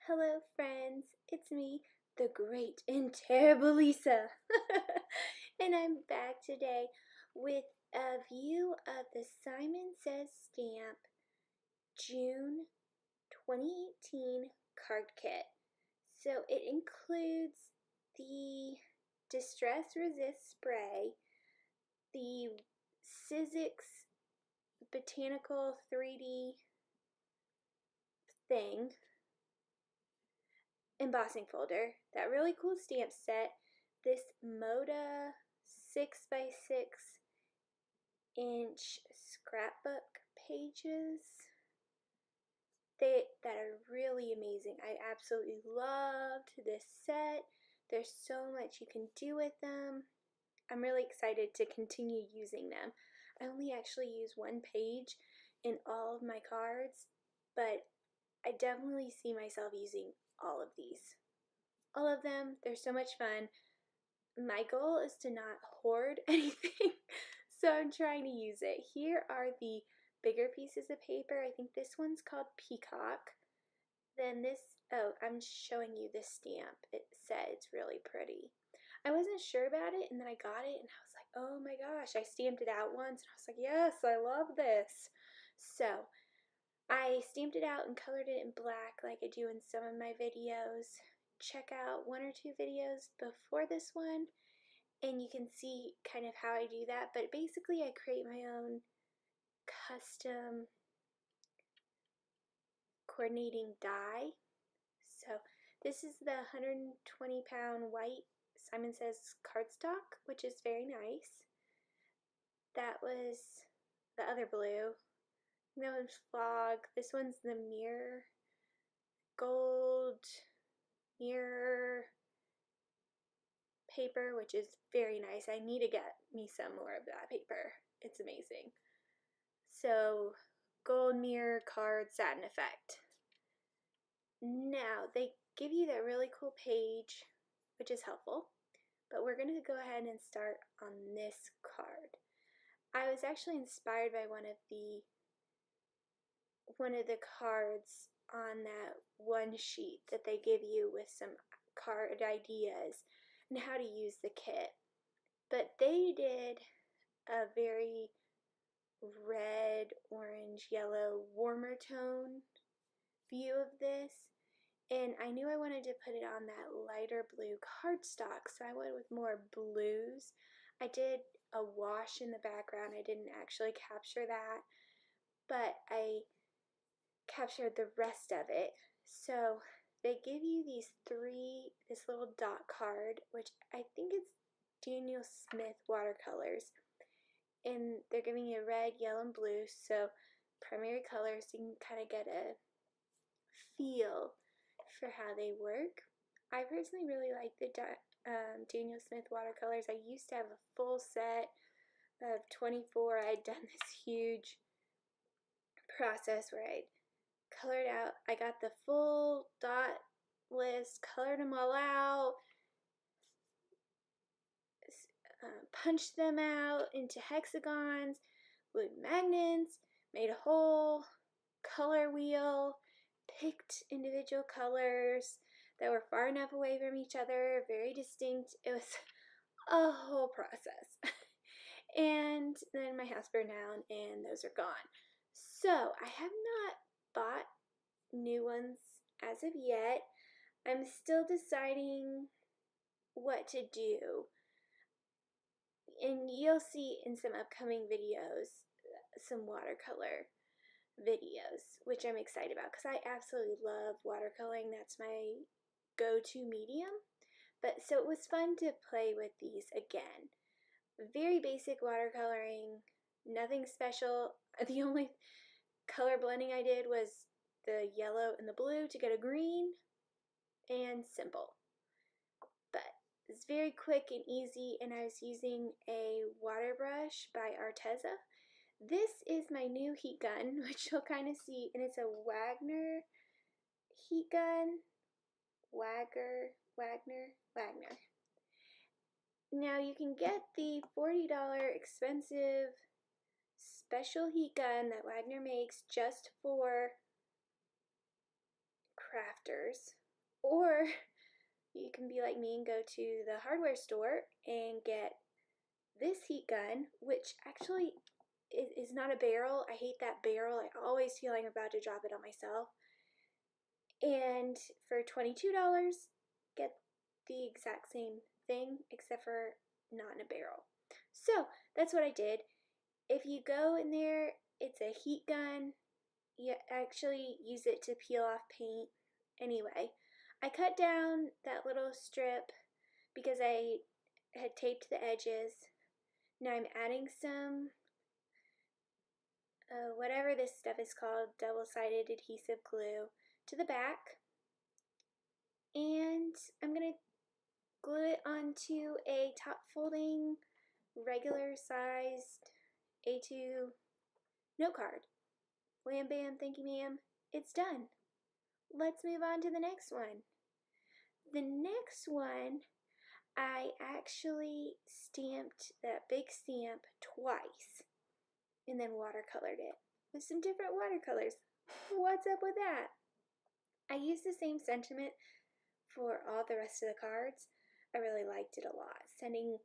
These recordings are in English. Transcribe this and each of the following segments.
Hello, friends. It's me, the great and terrible Lisa. And I'm back today with a view of the Simon Says Stamp June 2018 card kit. So it includes the Distress Resist spray, the Sizzix Botanical 3D thing, embossing folder, that really cool stamp set, this Moda 6x6 inch scrapbook pages that are really amazing. I absolutely loved this set. There's so much you can do with them. I'm really excited to continue using them. I only actually use one page in all of my cards, but I definitely see myself using all of these. All of them. They're so much fun. My goal is to not hoard anything, so I'm trying to use it. Here are the bigger pieces of paper. I think this one's called Peacock. Then this, oh, I'm showing you this stamp. It said it's really pretty. I wasn't sure about it, and then I got it, and I was like, oh my gosh. I stamped it out once, and I was like, yes, I love this. So I stamped it out and colored it in black like I do in some of my videos. Check out one or two videos before this one and you can see kind of how I do that. But basically I create my own custom coordinating die. So this is the 120-pound white Simon Says cardstock, which is very nice. That was the other blue. That was Fog. This one's the mirror gold mirror paper, which is very nice. I need to get me some more of that paper. It's amazing. So, gold mirror card satin effect. Now, they give you that really cool page, which is helpful, but we're going to go ahead and start on this card. I was actually inspired by one of the cards on that one sheet that they give you with some card ideas and how to use the kit. But they did a very red, orange, yellow, warmer tone view of this. And I knew I wanted to put it on that lighter blue cardstock, so I went with more blues. I did a wash in the background. I didn't actually capture that, but I captured the rest of it. So they give you this little dot card, which I think is Daniel Smith watercolors. And they're giving you red, yellow, and blue, so primary colors, so you can kind of get a feel for how they work. I personally really like the Daniel Smith watercolors. I used to have a full set of 24. I'd done this huge process where I'd colored out. I got the full dot list, colored them all out, punched them out into hexagons, glued magnets, made a whole color wheel, picked individual colors that were far enough away from each other, very distinct. It was a whole process. And then my house burned down and those are gone. So I have not bought new ones as of yet. I'm still deciding what to do. And you'll see in some upcoming videos some watercolor videos, which I'm excited about because I absolutely love watercoloring. That's my go-to medium. But so it was fun to play with these again. Very basic watercoloring, nothing special. The only color blending I did was the yellow and the blue to get a green, and simple. But it's very quick and easy, and I was using a water brush by Arteza. This is my new heat gun, which you'll kind of see, and it's a Wagner heat gun. Wagner. Now you can get the $40 expensive special heat gun that Wagner makes just for crafters, or you can be like me and go to the hardware store and get this heat gun, which actually is not a barrel. I hate that barrel. I always feel like I'm about to drop it on myself. And for $22, get the exact same thing except for not in a barrel. So that's what I did. If you go in there, it's a heat gun. You actually use it to peel off paint. Anyway, I cut down that little strip because I had taped the edges. Now I'm adding some, whatever this stuff is called, double-sided adhesive glue to the back. And I'm going to glue it onto a top folding, regular sized A2 note card. Wham bam, thank you ma'am, it's done. Let's move on to the next one. The next one, I actually stamped that big stamp twice and then watercolored it with some different watercolors. What's up with that? I used the same sentiment for all the rest of the cards. I really liked it a lot. Sending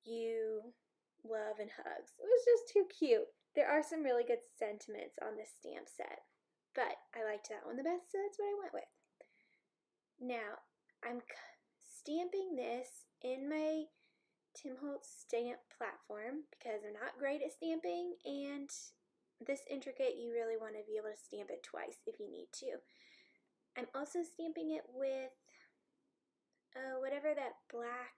you love and hugs. It was just too cute. There are some really good sentiments on this stamp set, but I liked that one the best, so that's what I went with. Now, I'm stamping this in my Tim Holtz stamp platform because I'm not great at stamping, and this intricate, you really want to be able to stamp it twice if you need to. I'm also stamping it with whatever that black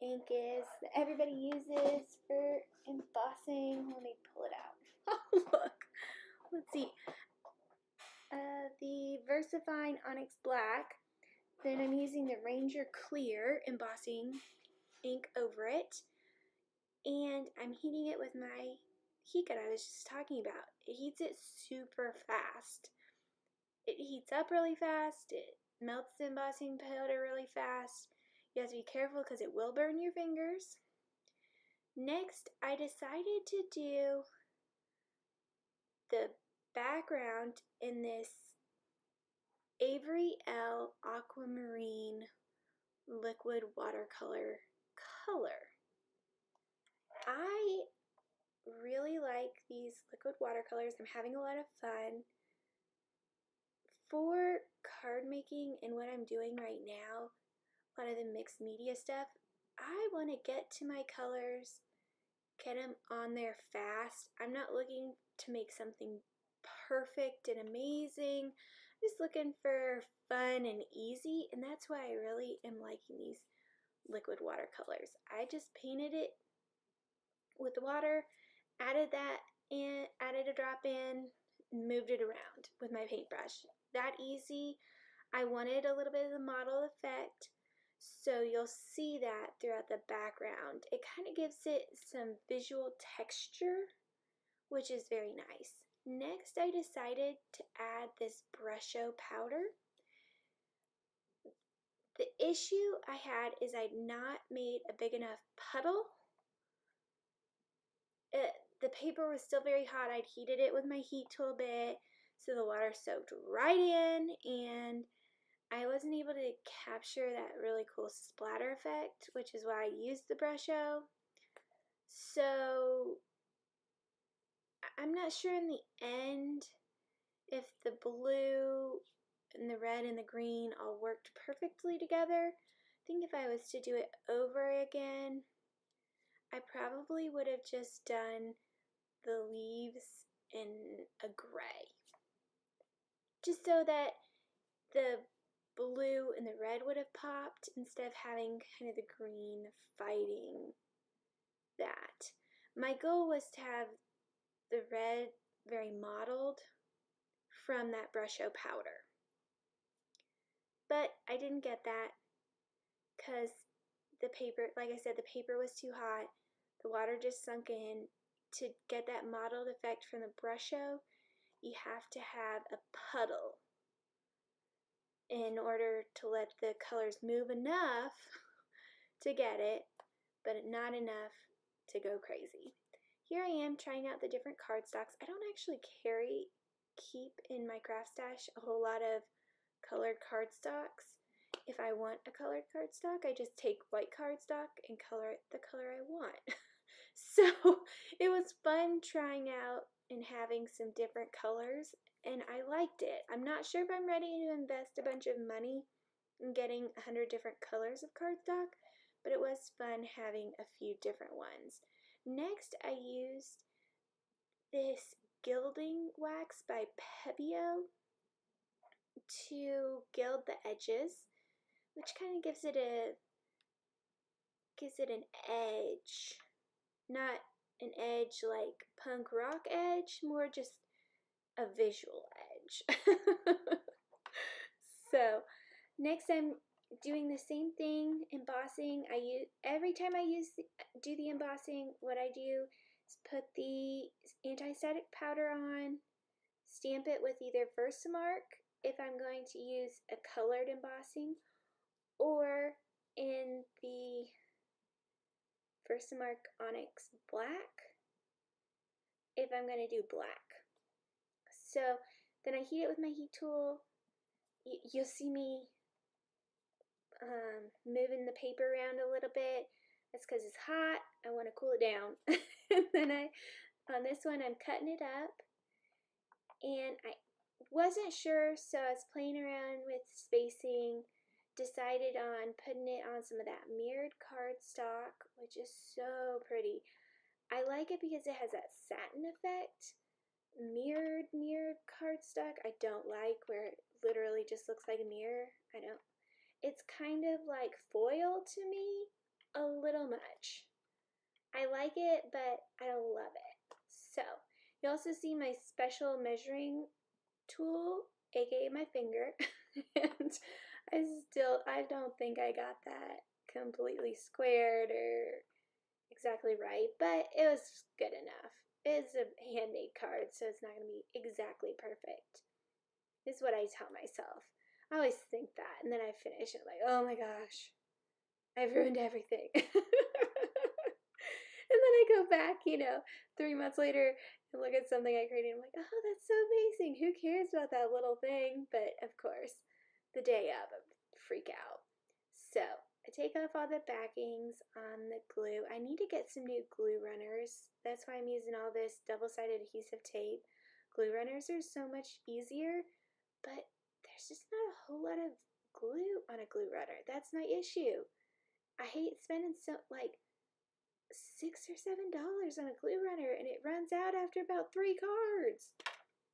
ink is that everybody uses for embossing. Let me pull it out. Oh, look. Let's see. The VersaFine Onyx Black. Then I'm using the Ranger Clear embossing ink over it. And I'm heating it with my heat gun I was just talking about. It heats it super fast. It heats up really fast. It melts the embossing powder really fast. You have to be careful because it will burn your fingers. Next, I decided to do the background in this Avery Elle Aquamarine liquid watercolor color. I really like these liquid watercolors. I'm having a lot of fun. For card making and what I'm doing right now, a lot of the mixed media stuff, I want to get to my colors, get them on there fast. I'm not looking to make something perfect and amazing. I'm just looking for fun and easy, and that's why I really am liking these liquid watercolors. I just painted it with the water, added that in, added a drop in, moved it around with my paintbrush. That easy. I wanted a little bit of the model effect, so you'll see that throughout the background. It kind of gives it some visual texture, which is very nice. Next, I decided to add this Brusho powder. The issue I had is I'd not made a big enough puddle. The paper was still very hot. I'd heated it with my heat tool bit, so the water soaked right in, and I wasn't able to capture that really cool splatter effect, which is why I used the Brusho. So I'm not sure in the end if the blue and the red and the green all worked perfectly together. I think if I was to do it over again, I probably would have just done the leaves in a gray, just so that the blue and the red would have popped instead of having kind of the green fighting that. My goal was to have the red very mottled from that Brusho powder, but I didn't get that because the paper, like I said, the paper was too hot. The water just sunk in. To get that mottled effect from the Brusho, you have to have a puddle in order to let the colors move enough to get it, but not enough to go crazy. Here I am trying out the different cardstocks. I don't actually carry keep in my craft stash a whole lot of colored cardstocks. If I want a colored cardstock, I just take white cardstock and color it the color I want. So it was fun trying out and having some different colors, and I liked it. I'm not sure if I'm ready to invest a bunch of money in getting 100 different colors of cardstock, but it was fun having a few different ones. Next, I used this gilding wax by Pebeo to gild the edges, which kind of gives it an edge. Not an edge like punk rock edge, more just a visual edge. So next I'm doing the same thing, embossing. Every time I do the embossing, what I do is put the anti-static powder on, stamp it with either Versamark if I'm going to use a colored embossing, or in the Versamark Onyx Black if I'm going to do black. So then I heat it with my heat tool. You'll see me moving the paper around a little bit. That's because it's hot. I want to cool it down. And then on this one, I'm cutting it up. And I wasn't sure, so I was playing around with spacing. Decided on putting it on some of that mirrored cardstock, which is so pretty. I like it because it has that satin effect. Mirrored cardstock I don't like, where it literally just looks like a mirror. It's kind of like foil to me, a little much. I like it, but I don't love it. So you also see my special measuring tool, aka my finger. And I don't think I got that completely squared or exactly right, but it was good enough. It's a handmade card, so it's not going to be exactly perfect. This is what I tell myself. I always think that, and then I finish it like, oh my gosh, I've ruined everything. And then I go back, 3 months later and look at something I created. I'm like, oh, that's so amazing. Who cares about that little thing? But of course, the day of, I freak out. So I take off all the backings on the glue. I need to get some new glue runners. That's why I'm using all this double-sided adhesive tape. Glue runners are so much easier, but there's just not a whole lot of glue on a glue runner. That's my issue. I hate spending $6 or $7 on a glue runner, and it runs out after about 3 cards.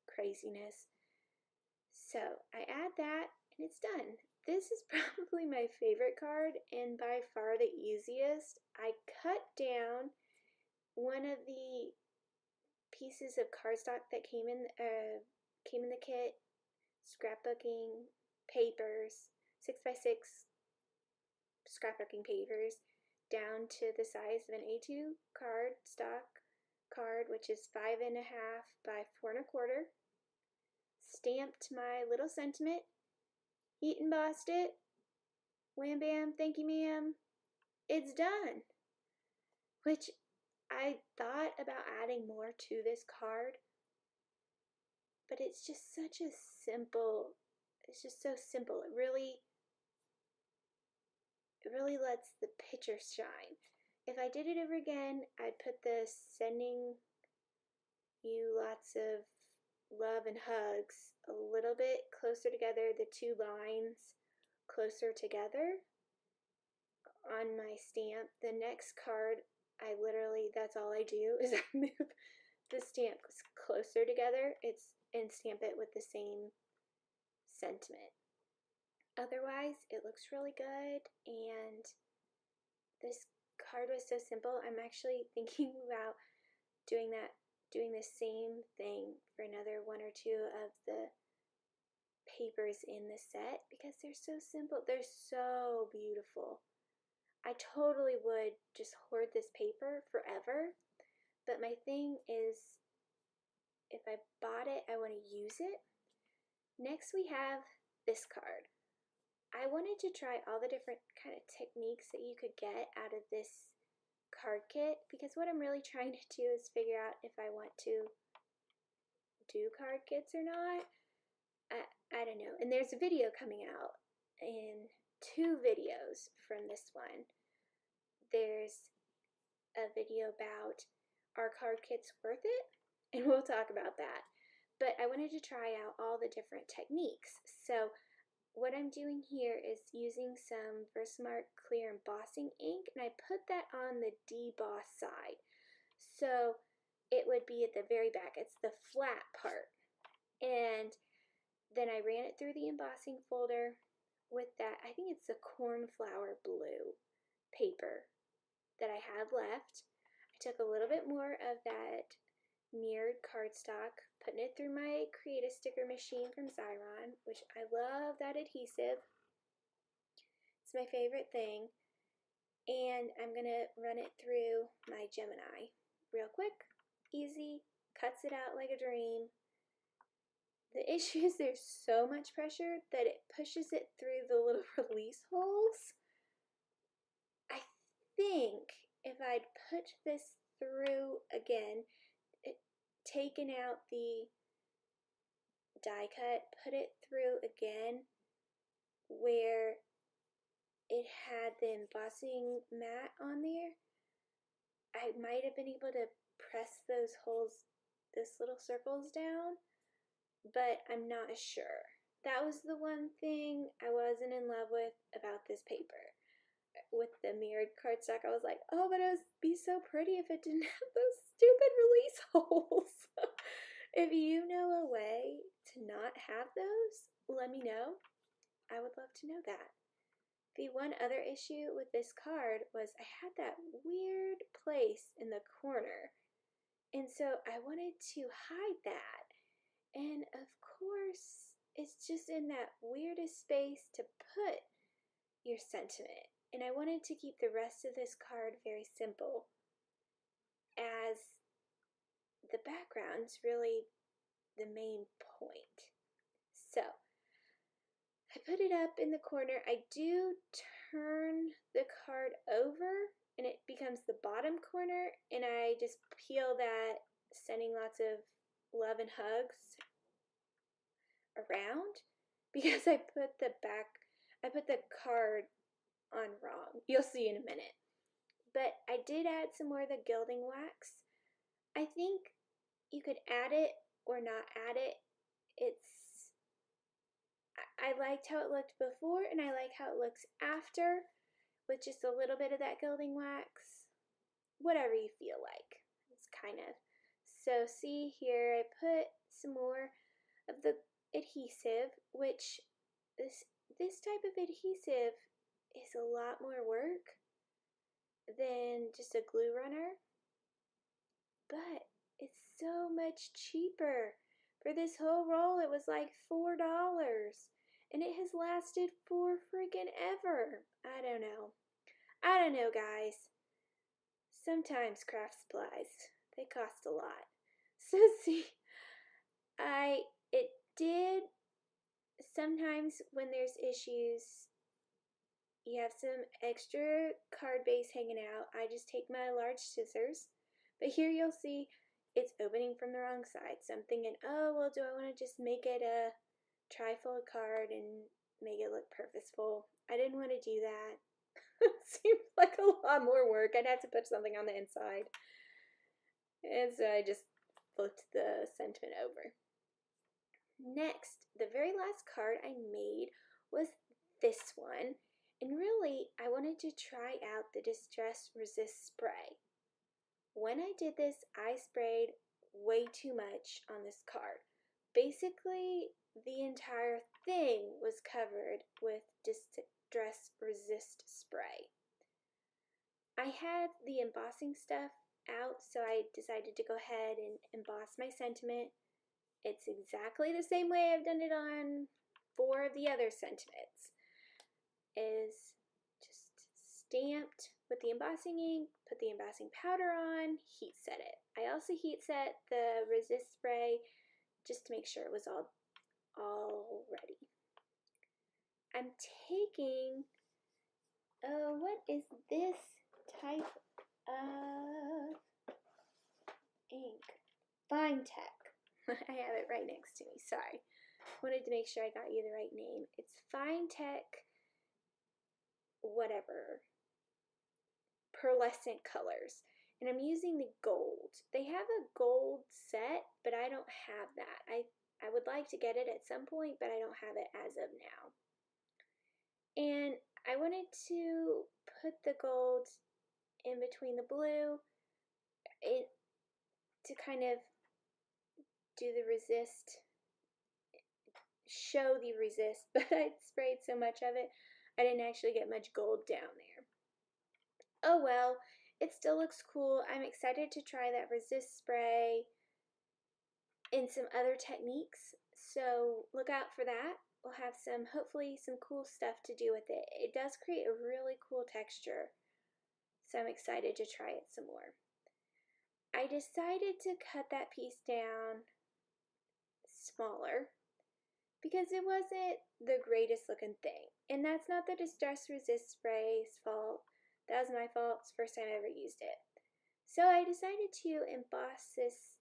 Craziness. So I add that, and it's done. This is probably my favorite card, and by far the easiest. I cut down one of the pieces of cardstock that came in the kit, scrapbooking papers, 6x6 scrapbooking papers, down to the size of an A2 cardstock card, which is 5.5 by 4.25. Stamped my little sentiment, heat embossed it. Wham bam, thank you ma'am. It's done. Which I thought about adding more to this card, but it's just such a simple, it's just so simple. It really lets the picture shine. If I did it over again, I'd put the sending you lots of love and hugs a little bit closer together, the 2 lines closer together on my stamp. The next card, that's all I do is I move the stamp closer together and stamp it with the same sentiment. Otherwise, it looks really good, and this card was so simple. I'm actually thinking about doing the same thing for another 1 or 2 of the papers in the set because they're so simple. They're so beautiful. I totally would just hoard this paper forever, but my thing is, if I bought it, I want to use it. Next, we have this card. I wanted to try all the different kind of techniques that you could get out of this card kit, because what I'm really trying to do is figure out if I want to do card kits or not. I don't know. And there's a video coming out, in 2 videos from this one. There's a video about, are card kits worth it? And we'll talk about that. But I wanted to try out all the different techniques. So what I'm doing here is using some Versamark clear embossing ink, and I put that on the deboss side. So it would be at the very back. It's the flat part. And then I ran it through the embossing folder with that, I think it's the cornflower blue paper that I had left. I took a little bit more of that mirrored cardstock, putting it through my Create a Sticker machine from Xyron, which I love that adhesive. It's my favorite thing. And I'm going to run it through my Gemini. Real quick, easy, cuts it out like a dream. The issue is there's so much pressure that it pushes it through the little release holes. I think if I'd put this through again, taken out the die cut, put it through again where it had the embossing mat on there, I might have been able to press those holes, those little circles down, but I'm not sure. That was the one thing I wasn't in love with about this paper. With the mirrored cardstock, I was like, oh, but it would be so pretty if it didn't have those stupid release holes. If you know a way to not have those, let me know. I would love to know that. The one other issue with this card was I had that weird place in the corner, and so I wanted to hide that. And of course, it's just in that weirdest space to put your sentiment. And I wanted to keep the rest of this card very simple, as the background's really the main point. So I put it up in the corner. I do turn the card over and it becomes the bottom corner, and I just peel that, sending lots of love and hugs around, because I put the card on wrong. You'll see in a minute. But I did add some more of the gilding wax. I think you could add it or not add it. I liked how it looked before, and I like how it looks after, with just a little bit of that gilding wax. Whatever you feel like. It's kind of. So see here, I put some more of the adhesive, which this type of adhesive is a lot more work than just a glue runner, but it's so much cheaper. For this whole roll, it was like $4, and it has lasted for freaking ever. I don't know, guys. Sometimes craft supplies, they cost a lot. So see, it did, sometimes when there's issues, you have some extra card base hanging out. I just take my large scissors, but here you'll see it's opening from the wrong side. So I'm thinking, oh, well, do I want to just make it a trifold card and make it look purposeful? I didn't want to do that. It seemed like a lot more work. I'd have to put something on the inside. And so I just flipped the sentiment over. Next, the very last card I made was this one. And really, I wanted to try out the Distress Resist spray. When I did this, I sprayed way too much on this card. Basically, the entire thing was covered with Distress Resist spray. I had the embossing stuff out, so I decided to go ahead and emboss my sentiment. It's exactly the same way I've done it on 4 of the other sentiments. Is just stamped with the embossing ink, put the embossing powder on, heat set it. I also heat set the resist spray just to make sure it was all ready. I'm taking, what is this type of ink? Finetec. I have it right next to me, sorry. Wanted to make sure I got you the right name. It's Finetec whatever, pearlescent colors. And I'm using the gold. They have a gold set, but I don't have that. I would like to get it at some point, but I don't have it as of now. And I wanted to put the gold in between the blue to kind of do the resist, show the resist, but I sprayed so much of it, I didn't actually get much gold down there. Oh well, it still looks cool. I'm excited to try that resist spray in some other techniques, so look out for that. We'll have hopefully some cool stuff to do with it. It does create a really cool texture, so I'm excited to try it some more. I decided to cut that piece down smaller because it wasn't the greatest looking thing. And that's not the Distress Resist spray's fault. That was my fault. It's the first time I ever used it. So I decided to emboss this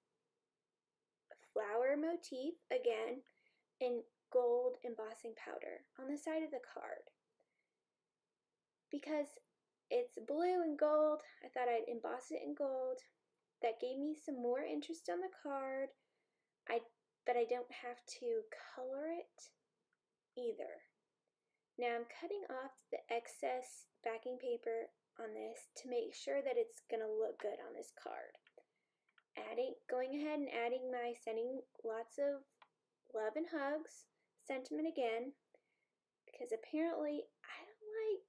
flower motif again in gold embossing powder on the side of the card. Because it's blue and gold, I thought I'd emboss it in gold. That gave me some more interest on the card. But I don't have to color it either. Now I'm cutting off the excess backing paper on this to make sure that it's going to look good on this card. Going ahead and sending lots of love and hugs sentiment again, because apparently I don't like,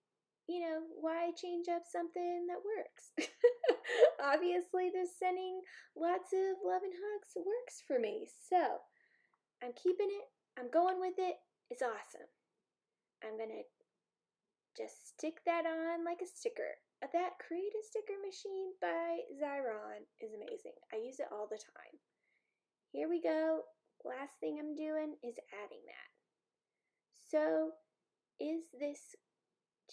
why change up something that works? Obviously this sending lots of love and hugs works for me, so I'm keeping it, I'm going with it, it's awesome. I'm gonna just stick that on like a sticker. That Create a Sticker Machine by Xyron is amazing. I use it all the time. Here we go. Last thing I'm doing is adding that. So, is this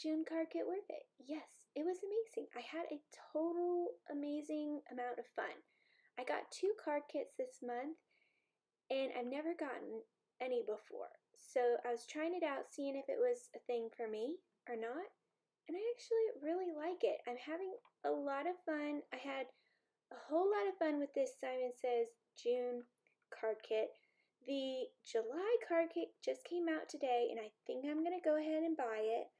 June card kit worth it? Yes, it was amazing. I had a total amazing amount of fun. I got 2 card kits this month, and I've never gotten any before. So I was trying it out, seeing if it was a thing for me or not, and I actually really like it. I'm having a lot of fun. I had a whole lot of fun with this Simon Says June card kit. The July card kit just came out today, and I think I'm going to go ahead and buy it.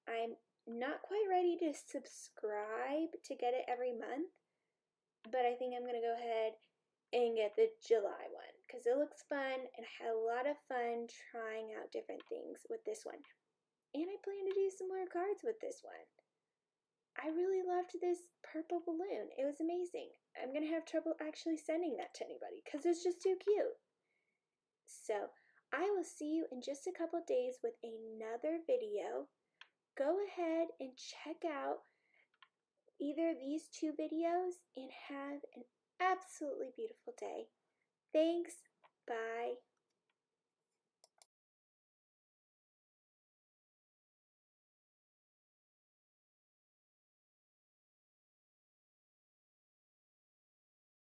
I'm not quite ready to subscribe to get it every month, but I think I'm going to go ahead and get the July one because it looks fun, and I had a lot of fun trying out different things with this one. And I plan to do some more cards with this one. I really loved this purple balloon. It was amazing. I'm going to have trouble actually sending that to anybody because it's just too cute. So, I will see you in just a couple days with another video. Go ahead and check out either of these 2 videos and have an absolutely beautiful day. Thanks. Bye.